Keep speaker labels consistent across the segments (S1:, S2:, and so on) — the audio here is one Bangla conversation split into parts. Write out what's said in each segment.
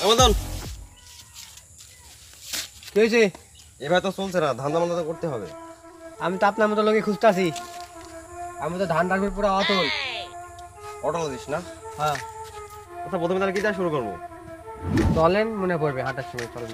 S1: মদন
S2: কি হয়েছে?
S1: এবার তো চলছে না, ধান্দা মান্দা তো করতে হবে।
S2: আমি তো আপনার মতো লোকে খুঁজতেছি। আমি তো ধান রাখবি পুরো অটল।
S1: অটল দিস না?
S2: হ্যাঁ।
S1: আচ্ছা প্রথমে তাহলে কি দিয়ে শুরু করবো?
S2: চলেন, মনে পড়বে হাঁটার সময় চলেন।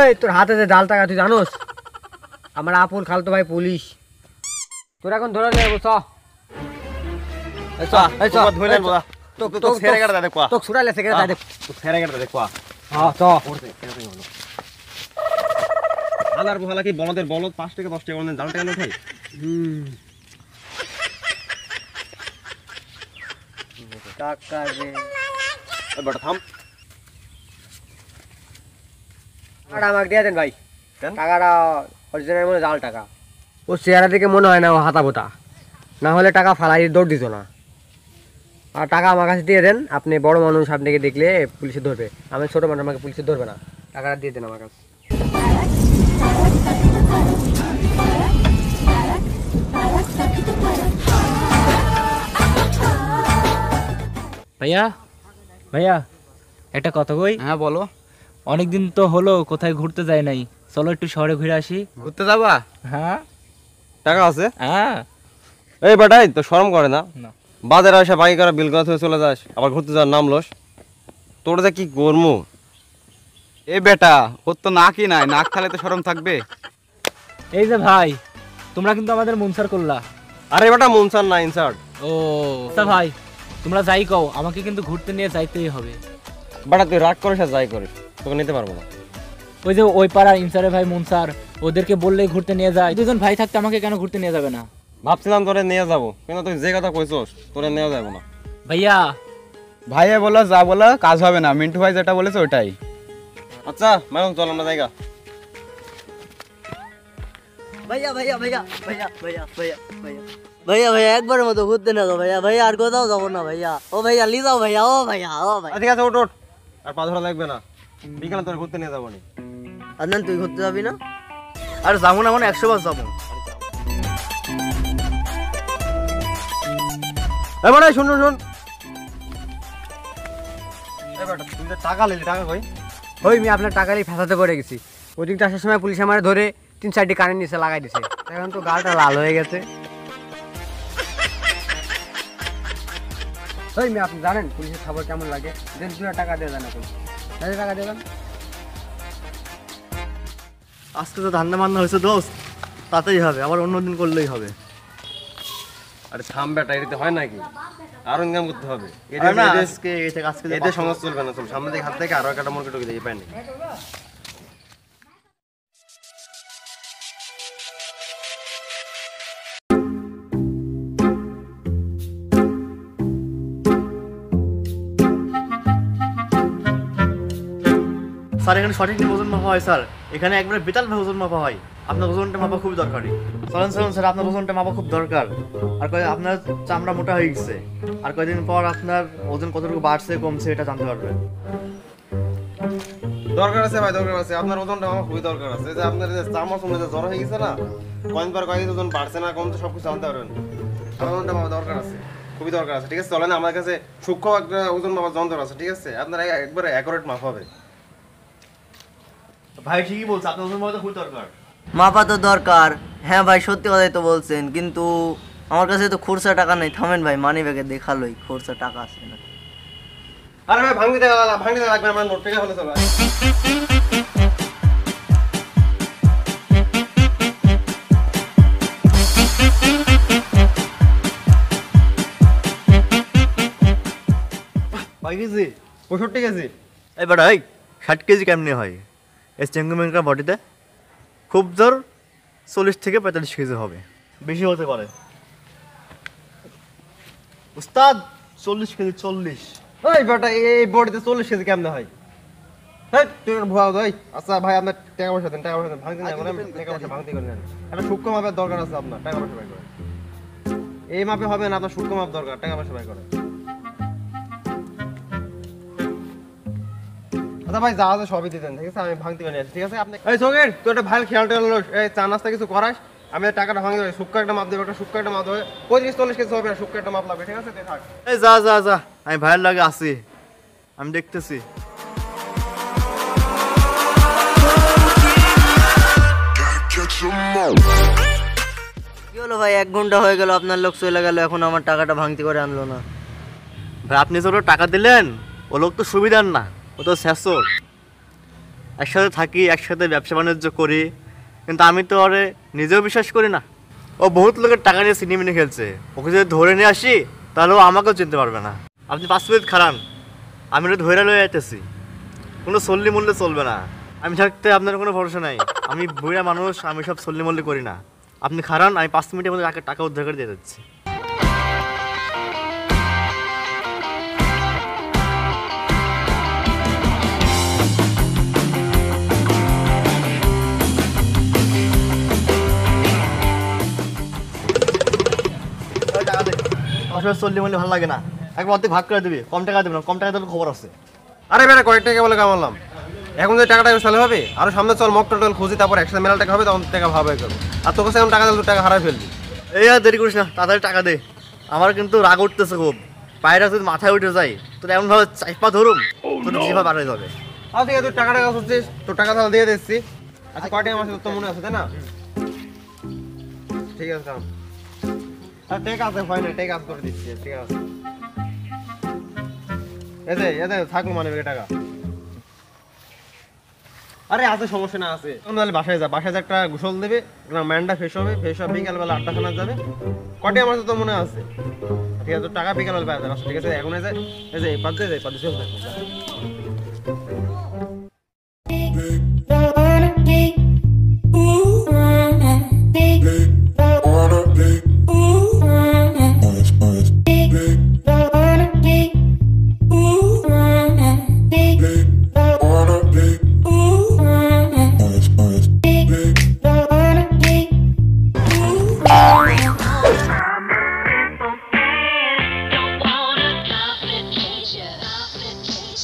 S2: এই তোর হাতে যে ডাল টাকা তুই জানোস? আমার আপুর খালতো ভাই পুলিশ। তোর এখন ধরে নেবো।
S1: বলদের বলদ 5 টাকা 10 টাকা জাল টাকা উঠাই। থাম,
S2: আমাকে দিয়ে দেন ভাই। টাকাটা অরিজিনাল মনে জাল টাকা। ও চেহারা থেকে মনে হয় না ও হাতা বোতা, না হলে টাকা ফালাই দৌড় দিত না। আর টাকা আমার কাছে দিয়ে দেন। আপনি বড় মানুষ, আপনাকে দেখলে পুলিশে ধরবে। আমি ছোট মানুষ, আমাকে পুলিশে ধরবে না। টাকাটা দিয়ে দেন আমার কাছে।
S3: ভাইয়া ভাইয়া একটা কথা কই।
S4: হ্যাঁ বলো।
S3: অনেকদিন তো হলো কোথায় ঘুরতে যাই নাই, চলো একটু শহরে ঘুরে আসি।
S4: ঘুরতে যাবা?
S3: হ্যাঁ।
S1: টাকা আছে?
S3: হ্যাঁ।
S1: এই বেটাই তো শরম করে না?
S3: না।
S1: বাজারে আসে বাকি করা বিল করা চলে যাস, আবার ঘুরতে যাওয়ার নাম লস। তোর যে কি করমু।
S4: এ বেটা, ওর তো নাকই নাই, নাক খালে তো শরম থাকবে।
S3: এই যে ভাই, তোমরা কিন্তু আমাদের মুনসার করলা।
S1: আরে বেটা মুনসার না, ইনসার্ট।
S3: ও তা ভাই, তোমরা যাই কও, আমাকে কিন্তু ঘুরতে নিয়ে যাইতেই হবে।
S1: বেটা তুই রাগ করিস আর যাই করিস, তোকে নিতে পারবো না।
S3: ওই যে ওই পাড়ার ইনসারের ভাই মুনসার, ওদেরকে বললেই ঘুরতে নিয়ে যায়। দুজন ভাই থাকতে আমাকে কেন ঘুরতে নিয়ে যাবে না?
S1: ভাবছিলাম তোরে নিয়ে যাবো, কিন্তু তুই যে কথা কইছস তোরে নেওয়া যাবে না।
S3: ভাইয়া
S4: ভাইয়া বলো যা বলো কাজ হবে না, মিন্টু ভাই যেটা বলেছে ওটাই।
S1: আচ্ছা ম্যাডাম চল আমরা জায়গা।
S5: ভাইয়া ভাইয়া ভাইয়া ভাইয়া ভাইয়া ভাইয়া ভাইয়া ভাইয়া ভাইয়া একবারের মতো ঘুরতে না ভাইয়া। ভাইয়া আর কোথাও যাবো না ভাইয়া। ও ভাইয়া লি যাও ভাইয়া। ও ভাইয়া ও ভাইয়া।
S1: ঠিক আছে ওঠ ওঠ, আর পা ধরা লাগবে না। বিকালে তোর ঘুরতে নিয়ে যাবো নি।
S5: আদনান তুই ঘুরতে যাবি না? আর যাবো না মানে 100 বার যাবো।
S1: এবারে শুন শুন, এবারে তুই যে টাকা নিলি, টাকা কই?
S2: ওই আমি আপনার টাকা নিয়ে ফেসাতে পড়ে গেছি। ওদিকটা আসার সময় পুলিশ আমার ধরে 3-4টি কানের নিচে লাগাই দিছে। এখন তো গালটা লাল হয়ে গেছে। ওই মেয়ে আপনি জানেন পুলিশের খবর কেমন লাগে? দেন 2 টাকা দিয়ে দেন। এখন টাকা দিয়ে দেন।
S5: আজকে তো ধান্দা মান্না হয়েছে দোস্ত, তাতেই হবে। আবার অন্যদিন করলেই হবে।
S1: আরে থাম বেটা, এটাতে হয় নাকি? আরো ইনকাম করতে হবে। এদের সমাজ চলবে না। চল সামনে থেকে হাত থেকে আরো একটা মুরগি টুকি দিয়ে পাই না।
S5: স্যার এখানে সঠিক ওজন মাপা হয় স্যার। এখানে একবারে বিতাল ওজন মাপা হয়। আপনার ওজনটা মাপা খুব দরকারি। চলেন চলুন স্যার, আপনার ওজনটা মাপা খুব দরকার। আর আপনার চামড়া মোটা হয়ে গেছে। আর কয়েকদিন পর আপনার ওজন কতটুকু বাড়ছে কমছে এটা জানতে পারবেন।
S1: দরকার আছে ভাই, দরকার আছে। আপনার ওজনটা আমার খুবই দরকার আছে। যে আপনার যে চামড়া শুনে যে জ্বর হয়ে গেছে না, কয়েকদিন পর কয়েকদিন ওজন বাড়ছে না কমছে সবকিছু জানতে পারবেন। আমার ওজনটা মাপা দরকার আছে, খুবই দরকার আছে। ঠিক আছে চলেন, আমার কাছে সূক্ষ্ম একটা ওজন মাপার যন্ত্র আছে। ঠিক আছে আপনার একবারে অ্যাকুরেট মাপ হবে।
S5: ভাই ঠিকই বলছে, আপনার ওজন মাপা খুব দরকার। মাপা তো দরকার, হ্যাঁ ভাই সত্যি কথাই তো বলছেন। কিন্তু আমার কাছে তো খুরসা টাকা নেই। থামেন ভাই, মানি ব্যাগে দেখালোই খুরসা টাকা আছে না।
S1: আরে ভাই ভাঙতে লাগবে, আমার নোট টাকা হলে চলো।
S5: কয় কেজি?
S1: 65 কেজি।
S5: এবার ভাই 60 কেজি কেমনি হয়? এই চেঙ্গুমেঙ্কার বডিতে খুব জোর 40 থেকে 45 কেজি হবে, বেশি হতে পারে। উস্তাদ 40 কেজি 40।
S1: ওই বেটা এই বডিতে 40 কেজি কেমনে হয়? হ্যাঁ তুই ভুয়া দই। আচ্ছা ভাই আপনার টাকা পয়সা দেন, টাকা পয়সা দেন। ভাঙতে না মানে টাকা পয়সা ভাঙতে করে নেন। একটা সূক্ষ্ম মাপের দরকার আছে আপনার, টাকা পয়সা বাই করেন। এই মাপে হবে না, আপনার সূক্ষ্ম মাপ দরকার, টাকা পয়সা বাই করেন। আচ্ছা ভাই যা আছে সবই দিতেন, ঠিক আছে? আমি ভাঙতে নিয়ে আসি, ঠিক আছে? আপনি এই সগের তুই একটা ভালো খেয়াল টেয়াল এই চা নাস্তা কিছু করাস, আমি টাকাটা ভাঙে দেবো। শুক্কা একটা মাপ দেবো, একটা শুক্কা একটা মাপ দেবো, 35-40 কেজি হবে, শুক্কা একটা মাপ লাগবে, ঠিক আছে? তুই থাক।
S5: এই যা যা যা, আমি ভাইয়ের লাগে আসি, আমি দেখতেছি।
S2: কি হলো ভাই, 1 ঘন্টা হয়ে গেল আপনার লোক চলে গেল, এখন আমার টাকাটা ভাঙতি করে আনলো না।
S5: ভাই আপনি যে ওরা টাকা দিলেন, ও লোক তো সুবিধার না, ও তো শেষর। একসাথে থাকি, একসাথে ব্যবসা বাণিজ্য করি, কিন্তু আমি তো ওরে নিজেও বিশ্বাস করি না। ও বহুত লোকের টাকা নিয়ে সিনেমিনে খেলছে, ওকে যদি ধরে নিয়ে আসি তাহলে ও আমাকেও চিনতে পারবে না। আপনি 5 মিনিট খারান, আমি ওটা ধরে লয়ে যেতেছি, কোনো সল্লি মূল্যে চলবে না। আমি থাকতে আপনার কোনো ভরসা নাই, আমি বুড়া মানুষ, আমি সব সল্লি মূল্যে করি না। আপনি খারান, আমি 5 মিনিটের মধ্যে টাকা উদ্ধার করে দিয়ে যাচ্ছি। টাকা দে, আসলে সল্লি মূল্যে ভালো লাগে না, একবার অর্ধেক ভাগ করে দিবি, কম টাকা দেবে না, কম টাকা দেবে খবর আছে।
S1: আরে বেটা কয়েক টাকা বলে কামালাম, এখন যে টাকাটা সালে হবে, আরো সামনে চল মক টোটাল খুঁজি, তারপর একসাথে মেলা টাকা হবে, তখন টাকা ভাবে করবো। আর তোর কাছে এখন টাকা দিলে তুই টাকা হারাই ফেলবি।
S5: এই আর দেরি করিস না, তাড়াতাড়ি টাকা দে, আমার কিন্তু রাগ উঠতেছে খুব, পায়রা যদি মাথায় উঠে যায় তোর এমনভাবে চাইপা ধরুম, তোর জিভা বাড়াই যাবে।
S1: আচ্ছা ঠিক আছে, তুই টাকাটা করছিস, তোর টাকা তাহলে দিয়ে দিচ্ছি। আচ্ছা কয় টাকা মাসে তোর মনে আছে, তাই না? ঠিক আছে থাম। আর টেক আছে, হয় না, টেক আছে করে দিচ্ছি, ঠিক আছে? এতে থাকলো মানে টাকা। আরে আছে, সমস্যা না আছে, তাহলে বাসায় যা, বাসায় একটা গোসল দেবে, ম্যান্ডা ফ্রেশ হবে, ফ্রেশ হবে, বিকালবেলা 8টা খানা যাবে। কটে আমার তো মনে আছে, ঠিক আছে? তোর টাকা বিকালবেলা পাওয়া যাবে, ঠিক আছে? এখন এই যে পাদ্দে চল থাকবো।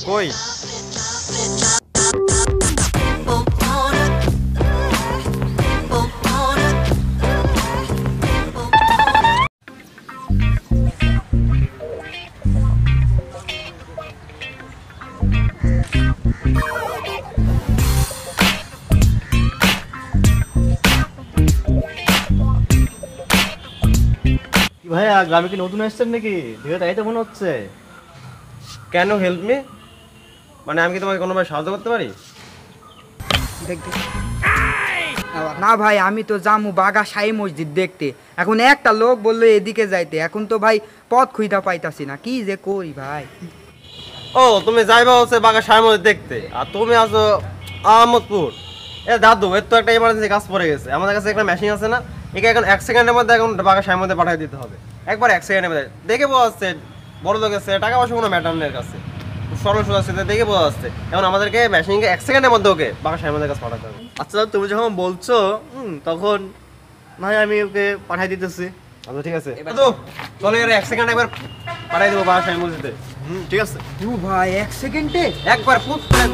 S1: কই
S5: ভাইয়া গ্রামে কি নতুন আসছেন নাকি? দেখে তাই তো মনে হচ্ছে।
S1: কেন হেল্প মি? মানে আমি কি তোমাকে কোনোভাবে সাহায্য করতে পারি?
S6: না ভাই, আমি তো যামু বাগা সাই মসজিদ দেখতে, এখন একটা লোক বললো এদিকে যাইতে, এখন তো ভাই পথ খুঁজা পাইতাছি না, কি যে করি ভাই।
S1: ও তুমি যাইবা হচ্ছে বাগা সাহেব দেখতে, আর তুমি আছো আহমদপুর। এ দাদু, এর তো একটা ইমার্জেন্সি কাজ পড়ে গেছে, আমাদের কাছে একটা মেশিন আছে না, একে এখন 1 সেকেন্ডের মধ্যে এখন বাগা সাহেব মধ্যে পাঠিয়ে দিতে হবে, একবার 1 সেকেন্ডের মধ্যে। দেখে বোঝা যাচ্ছে বড় লোক আছে, টাকা পয়সা কোনো ম্যাটার নেই কাছে, সরল সোজা আছে, দেখে বোঝা যাচ্ছে। এখন আমাদেরকে মেশিনকে 1 সেকেন্ডের মধ্যে ওকে বাগা সাহেব মধ্যে কাছে পাঠাতে হবে।
S5: আচ্ছা তুমি যখন বলছো তখন না হয় আমি ওকে পাঠিয়ে দিতেছি।
S1: আচ্ছা ঠিক আছে দাদু, চলো এর 1 সেকেন্ড একবার পাঠিয়ে দেবো বাগা সাহেব মধ্যে।
S5: ঠিক আছে।
S6: ভাই 1 সেকেন্ডে
S1: একবার পুট করে